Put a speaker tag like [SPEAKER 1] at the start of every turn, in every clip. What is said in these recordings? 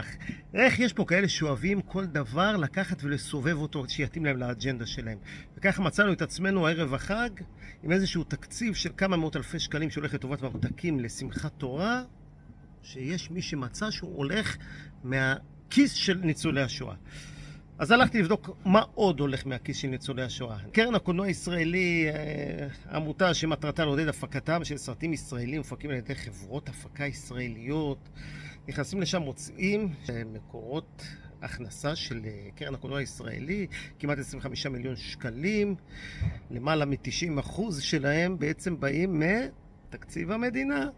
[SPEAKER 1] כך, איך יש פה כאלה שאוהבים כל דבר לקחת ולסובב אותו שיתאים להם לאג'נדה שלהם. וככה מצאנו את עצמנו הערב החג עם איזשהו תקציב של כמה מאות אלפי שקלים שהולך לטובת ממתקים לשמחת תורה, שיש מי שמצא שהוא הולך מהכיס של ניצולי השואה. אז הלכתי לבדוק מה עוד הולך מהכיס של ניצולי השואה. קרן הקולנוע הישראלי, עמותה שמטרתה לעודד הפקתם של סרטים ישראלים מופקים על ידי חברות הפקה ישראליות. נכנסים לשם, מוצאים מקורות הכנסה של קרן הקולנוע הישראלי, כמעט 25 מיליון שקלים, למעלה מ-90% שלהם בעצם באים מתקציב המדינה.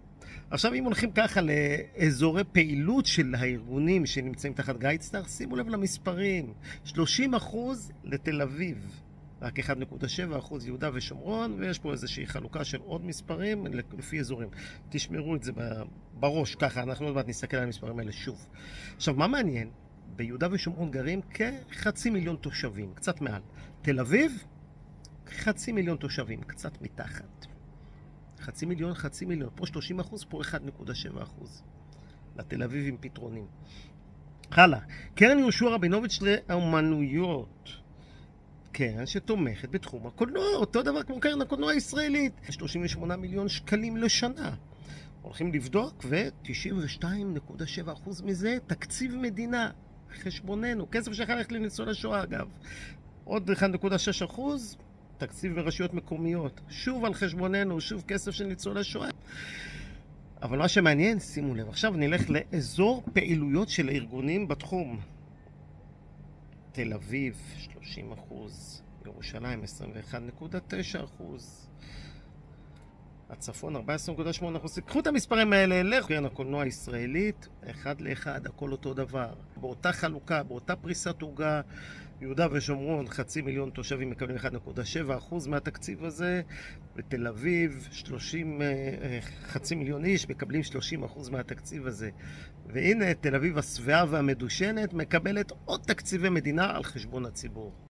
[SPEAKER 1] עכשיו, אם הולכים ככה לאזורי פעילות של הארגונים שנמצאים תחת גיידסטאר, שימו לב למספרים. 30% לתל אביב, רק 1.7% יהודה ושומרון, ויש פה איזושהי חלוקה של עוד מספרים לפי אזורים. תשמרו את זה בראש, ככה אנחנו עוד מעט נסתכל על המספרים האלה שוב. עכשיו, מה מעניין? ביהודה ושומרון גרים כ500,000 תושבים, קצת מעל. תל אביב, 500,000 תושבים, קצת מתחת. 500,000, פה 30%, פה 1.7%. לתל אביב עם פתרונים. הלאה, קרן יהושע רבינוביץ' לאמנויות. קרן שתומכת בתחום הקולנוע, אותו דבר כמו קרן הקולנוע הישראלית. 38 מיליון שקלים לשנה. הולכים לבדוק, ו-92.7% מזה תקציב מדינה. חשבוננו, כסף שיכול ללכת לניצולי השואה אגב. עוד 1.6%. תקציב ברשויות מקומיות, שוב על חשבוננו, שוב כסף של ניצולי שואה. אבל מה שמעניין, שימו לב, עכשיו נלך לאזור פעילויות של הארגונים בתחום. תל אביב 30%, ירושלים 21.9%, הצפון 14.8%. קחו את המספרים האלה, לך קרן הקולנוע הישראלית, אחד לאחד, הכל אותו דבר. באותה חלוקה, באותה פריסת עוגה, יהודה ושומרון, 500,000 תושבים מקבלים 1.7% מהתקציב הזה, בתל אביב, 500,000 איש מקבלים 30% מהתקציב הזה. והנה, תל אביב השבעה והמדושנת מקבלת עוד תקציבי מדינה על חשבון הציבור.